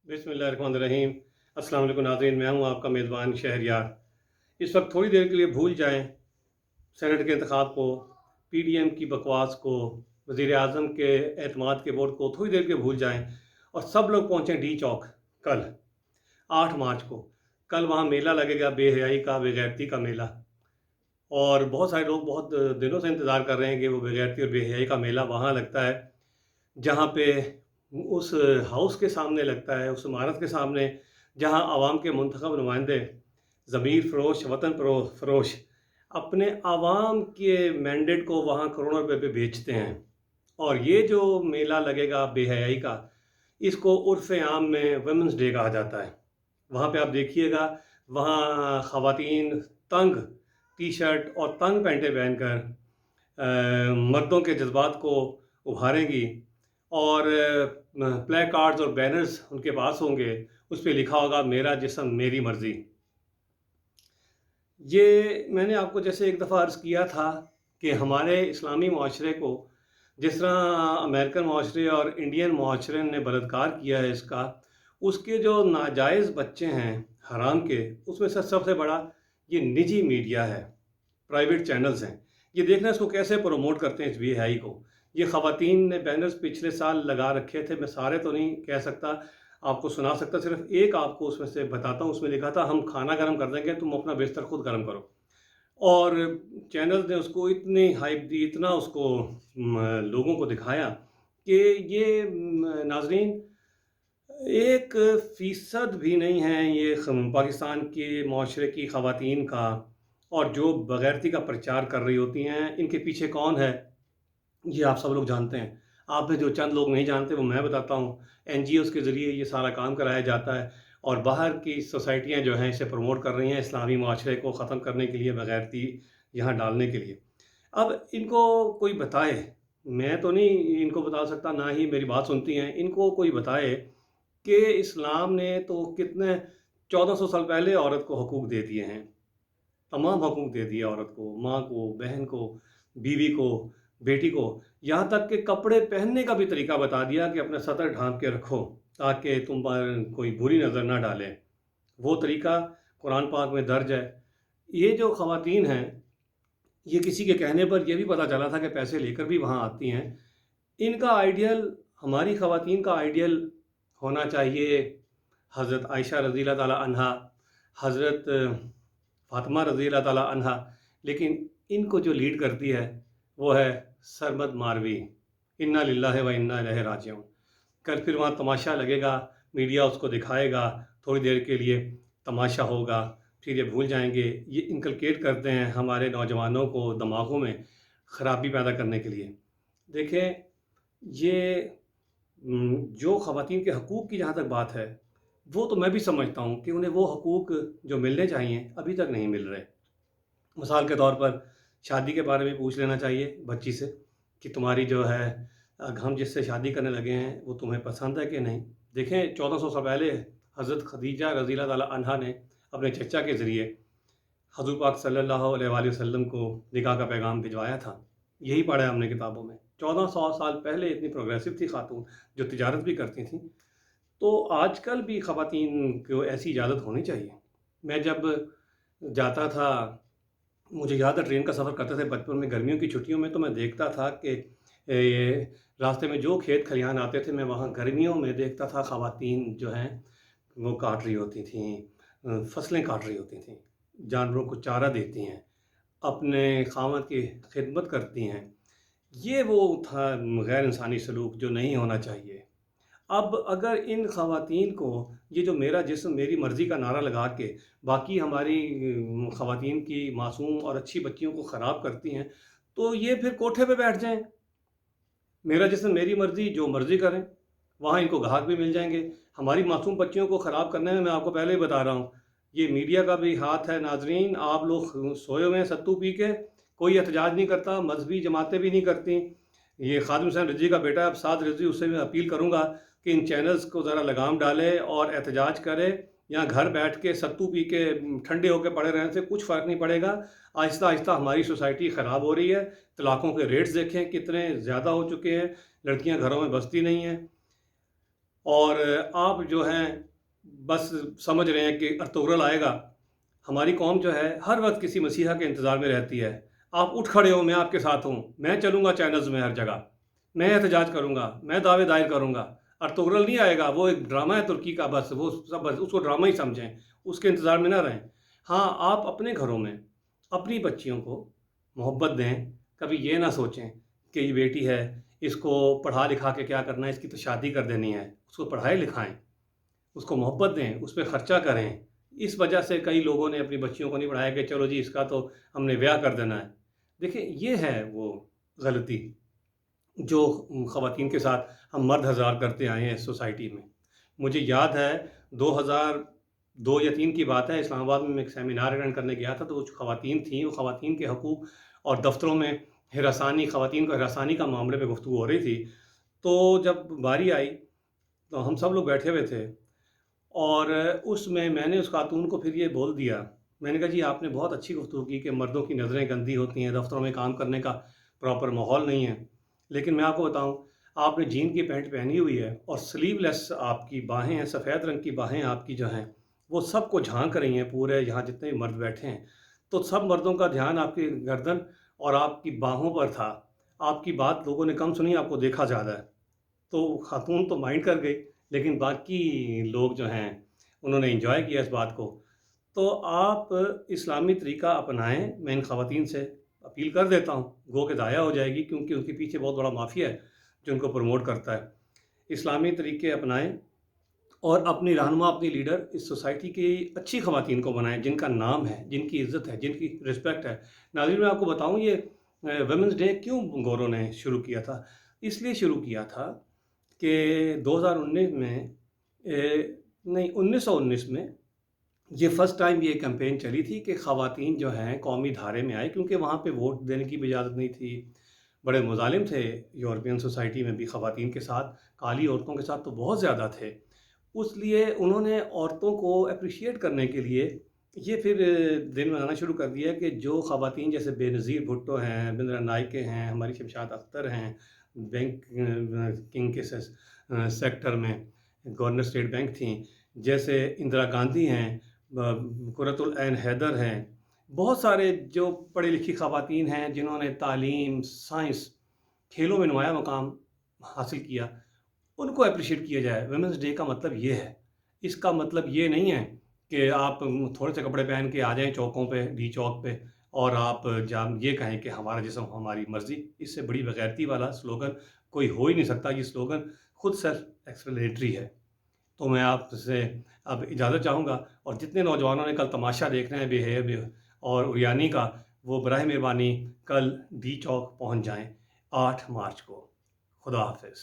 बिस्मिल्लाहिर्रहमानिर्रहीम। अस्सलाम वालेकुम नाज़रीन, मैं हूं आपका मेज़बान शहरयार। इस वक्त थोड़ी देर के लिए भूल जाएं सेनेट के इंतखाब को, पीडीएम की बकवास को, वज़ीर आज़म के एतमाद के वोट को थोड़ी देर के भूल जाएं और सब लोग पहुंचें डी चौक कल 8 मार्च को। कल वहाँ मेला लगेगा, बेहयाई का, बेगैरती का मेला। और बहुत सारे लोग बहुत दिनों से इंतज़ार कर रहे हैं कि वो बेगैरती और बेहयाई का मेला वहाँ लगता है, जहाँ पे उस हाउस के सामने लगता है, उस इमारत के सामने, जहाँ आवाम के मुंतखब नुमाइंदे ज़मीर फ़रोश, वतन फ़रोश अपने आवाम के मैंडेट को वहाँ करोड़ों रुपए पे बेचते हैं। और ये जो मेला लगेगा बेहयाई का, इसको उर्फ़ आम में वुमेंस डे कहा जाता है। वहाँ पे आप देखिएगा, वहाँ ख़वातीन तंग टी शर्ट और तंग पैंटें पहनकर मर्दों के जज्बात को उभारेंगी और प्ले कार्ड्स और बैनर्स उनके पास होंगे, उस पे लिखा होगा मेरा जिस्म मेरी मर्ज़ी। ये मैंने आपको जैसे एक दफ़ा अर्ज़ किया था कि हमारे इस्लामी माशरे को जिस तरह अमेरिकन माशरे और इंडियन माशरे ने बलात्कार किया है इसका, उसके जो नाजायज़ बच्चे हैं हराम के, उसमें से सबसे बड़ा ये निजी मीडिया है, प्राइवेट चैनल्स हैं। ये देखना इसको कैसे प्रमोट करते हैं इस बेहयाई को। ये ख़वातीन ने बैनर्स पिछले साल लगा रखे थे, मैं सारे तो नहीं कह सकता, आपको सुना सकता, सिर्फ एक आपको उसमें से बताता हूँ। उसमें लिखा था हम खाना गर्म कर देंगे, तुम अपना बिस्तर खुद गर्म करो। और चैनल्स ने उसको इतनी हाइप दी, इतना उसको लोगों को दिखाया कि ये नाजरीन 1% भी नहीं है ये पाकिस्तान के माशरे की ख़वातीन का। और जो बग़ैरती का प्रचार कर रही होती हैं, इनके पीछे कौन है ये आप सब लोग जानते हैं। आप में जो चंद लोग नहीं जानते वो मैं बताता हूँ। एनजीओज़ के ज़रिए ये सारा काम कराया जाता है और बाहर की सोसाइटियाँ जो हैं इसे प्रमोट कर रही हैं इस्लामी माशरे को ख़त्म करने के लिए, बग़ैरती यहाँ डालने के लिए। अब इनको कोई बताए, मैं तो नहीं इनको बता सकता, ना ही मेरी बात सुनती हैं। इनको कोई बताए कि इस्लाम ने तो कितने 1400 साल पहले औरत को हकूक़ दे दिए हैं। तमाम हकूक़ दे दिए औरत को, माँ को, बहन को, बीवी को, बेटी को, यहाँ तक कि कपड़े पहनने का भी तरीका बता दिया कि अपना सतर ढाँप के रखो ताकि तुम पर कोई बुरी नज़र ना डाले। वो तरीका कुरान पाक में दर्ज है। ये जो ख़वातीन हैं, ये किसी के कहने पर ये भी पता चला था कि पैसे लेकर भी वहाँ आती हैं। इनका आइडियल, हमारी ख़वातीन का आइडियल होना चाहिए हज़रत आयशा रज़ी अल्लाह ताला अन्हा, हज़रत फ़ातिमा रज़ी अल्लाह ताला अन्हा। लेकिन इनको जो लीड करती है वो है सरमद मारवी। इन्ना लिल्लाहि व इन्ना इलैहि राजिऊन। कल फिर वहाँ तमाशा लगेगा, मीडिया उसको दिखाएगा, थोड़ी देर के लिए तमाशा होगा, फिर ये भूल जाएंगे। ये इनकलकेट करते हैं हमारे नौजवानों को दिमागों में ख़राबी पैदा करने के लिए। देखें, ये जो ख़वातीन के हकूक़ की जहाँ तक बात है, वो तो मैं भी समझता हूँ कि उन्हें वो हकूक़ जो मिलने चाहिए अभी तक नहीं मिल रहे। मिसाल के तौर पर शादी के बारे में पूछ लेना चाहिए बच्ची से कि तुम्हारी जो है हम जिससे शादी करने लगे हैं वो तुम्हें पसंद है कि नहीं। देखें, 1400 साल पहले हज़रत खदीजा रज़ी अल्लाह ताला अन्हा ने अपने चचा के ज़रिए हज़ूर पाक सल्लल्लाहु अलैहि वसल्लम को निकाह का पैगाम भिजवाया था। यही पढ़ा है हमने किताबों में। 1400 साल पहले इतनी प्रोग्रेसिव थी खातून, जो तिजारत भी करती थीं। तो आजकल भी ख़वातीन को ऐसी इजाज़त होनी चाहिए। मैं जब जाता था, मुझे याद है ट्रेन का सफ़र करते थे बचपन में गर्मियों की छुट्टियों में, तो मैं देखता था कि ये रास्ते में जो खेत खलिहान आते थे, मैं वहाँ गर्मियों में देखता था ख़वातीन जो हैं वो काट रही होती थीं, फसलें काट रही होती थीं, जानवरों को चारा देती हैं, अपने ख़ावंद की खिदमत करती हैं। ये वो था गैर इंसानी सलूक जो नहीं होना चाहिए। अब अगर इन ख़वातीन को ये जो मेरा जिस्म मेरी मर्ज़ी का नारा लगा के बाकी हमारी ख़वातीन की मासूम और अच्छी बच्चियों को ख़राब करती हैं, तो ये फिर कोठे पे बैठ जाएँ। मेरा जिस्म मेरी मर्ज़ी, जो मर्ज़ी करें, वहाँ इनको ग्राहक भी मिल जाएंगे। हमारी मासूम बच्चियों को ख़राब करने में मैं आपको पहले ही बता रहा हूँ, ये मीडिया का भी हाथ है नाज़रीन। आप लोग सोए हुए हैं सत्तू पी के, कोई एहतजाज नहीं करता, मजहबी जमातें भी नहीं करती। ये ख़ादिम हुसैन रिज़वी का बेटा है, अब साद रिज़वी, उससे मैं अपील करूँगा कि इन चैनल्स को ज़रा लगाम डाले और एहतजाज करे। यहाँ घर बैठ के सत्तू पी के ठंडे होकर पड़े रहने से कुछ फ़र्क नहीं पड़ेगा। आहिस्ता आहिस्ता हमारी सोसाइटी ख़राब हो रही है। तलाक़ों के रेट्स देखें कितने ज़्यादा हो चुके हैं, लड़कियाँ घरों में बसती नहीं हैं। اور آپ جو ہیں بس سمجھ رہے ہیں کہ ارطغرل آئے گا۔ ہماری قوم جو ہے ہر وقت کسی مسیحا کے انتظار میں رہتی ہے۔ آپ اٹھ کھڑے ہو، میں آپ کے ساتھ ہوں، میں چلوں گا چینلز میں ہر جگہ، میں احتجاج کروں گا، میں دعوے دائر کروں گا۔ ارطغرل نہیں آئے گا، وہ ایک ڈرامہ ہے ترکی کا، بس وہ سب بس اس کو ڈرامہ ہی سمجھیں، اس کے انتظار میں نہ رہیں۔ ہاں، آپ اپنے گھروں میں اپنی بچیوں کو محبت دیں، کبھی یہ نہ سوچیں کہ یہ بیٹی ہے، اس کو پڑھا لکھا کے کیا کرنا ہے، اس کی تو شادی کر دینی ہے۔ اس کو پڑھائیں لکھائیں، اس کو محبت دیں، اس پہ خرچہ کریں۔ اس وجہ سے کئی لوگوں نے اپنی بچیوں کو نہیں پڑھایا کہ چلو جی اس کا تو ہم نے بیاہ کر دینا ہے۔ دیکھیں، یہ ہے وہ غلطی جو خواتین کے ساتھ ہم مرد حضرات کرتے آئے ہیں اس سوسائٹی میں۔ مجھے یاد ہے 2002 یا 3 کی بات ہے، اسلام آباد میں ایک سیمینار اٹینڈ کرنے گیا تھا، تو وہ جو خواتین تھیں، وہ خواتین کے حقوق اور دفتروں میں ہراسانی، خواتین کو ہراسانی کا معاملے پہ گفتگو ہو رہی تھی۔ تو جب باری آئی تو ہم سب لوگ بیٹھے ہوئے تھے، اور اس میں نے اس خاتون کو پھر یہ بول دیا، میں نے کہا جی آپ نے بہت اچھی گفتگو کی کہ مردوں کی نظریں گندی ہوتی ہیں، دفتروں میں کام کرنے کا پراپر ماحول نہیں ہے، لیکن میں آپ کو بتاؤں، آپ نے جین کی پینٹ پہنی ہوئی ہے اور سلیو لیس آپ کی باہیں ہیں، سفید رنگ کی باہیں آپ کی جو ہیں وہ سب کو جھانک رہی ہیں، پورے یہاں جتنے بھی مرد بیٹھے ہیں، تو سب مردوں کا دھیان آپ کی گردن اور آپ کی باہوں پر تھا۔ آپ کی بات لوگوں نے کم سنی، آپ کو دیکھا زیادہ ہے۔ تو خاتون تو مائنڈ کر گئی، لیکن باقی لوگ جو ہیں انہوں نے انجوائے کیا اس بات کو۔ تو آپ اسلامی طریقہ اپنائیں، میں ان خواتین سے اپیل کر دیتا ہوں، گو کہ ضائع ہو جائے گی، کیونکہ ان کے پیچھے بہت بڑا مافیا ہے جو ان کو پروموٹ کرتا ہے۔ اسلامی طریقے اپنائیں اور اپنی رہنما، اپنی لیڈر اس سوسائٹی کی اچھی خواتین کو بنائیں، جن کا نام ہے، جن کی عزت ہے، جن کی رسپیکٹ ہے۔ ناظرین، میں آپ کو بتاؤں یہ ویمنس ڈے کیوں گوروں نے شروع کیا تھا؟ اس لیے شروع کیا تھا کہ 2019 میں نہیں 1919 میں یہ فرسٹ ٹائم یہ کیمپین چلی تھی کہ خواتین جو ہیں قومی دھارے میں آئے، کیونکہ وہاں پہ ووٹ دینے کی بھی اجازت نہیں تھی، بڑے مظالم تھے یورپین سوسائٹی میں بھی خواتین کے ساتھ، کالی عورتوں کے ساتھ تو بہت زیادہ تھے۔ اس لیے انہوں نے عورتوں کو اپریشیٹ کرنے کے لیے یہ پھر دن منانا شروع کر دیا کہ جو خواتین جیسے بے نظیر بھٹو ہیں، بندرا نائکے ہیں، ہماری شمشاد اختر ہیں، بینک کنگ کے سیکٹر میں گورنر اسٹیٹ بینک تھیں، جیسے اندرا گاندھی ہیں، قرۃ العین حیدر ہیں، بہت سارے جو پڑھی لکھی خواتین ہیں جنہوں نے تعلیم، سائنس، کھیلوں میں نمایاں مقام حاصل کیا، ان کو اپریشیٹ کیا جائے۔ ویمنس ڈے کا مطلب یہ ہے، اس کا مطلب یہ نہیں ہے کہ آپ تھوڑے سے کپڑے پہن کے آ جائیں چوکوں پہ، ڈی چوک پہ، اور آپ یہ کہیں کہ ہمارا جسم ہماری مرضی۔ اس سے بڑی بغیرتی والا سلوگن کوئی ہو ہی نہیں سکتا۔ یہ سلوگن خود سیلف ایکسپلینیٹری ہے۔ تو میں آپ سے اب اجازت چاہوں گا، اور جتنے نوجوانوں نے کل تماشا دیکھنا ہے بے اور اریانی کا، وہ براہ مہربانی کل ڈی چوک پہنچ جائیں 8 مارچ کو۔ خدا حافظ۔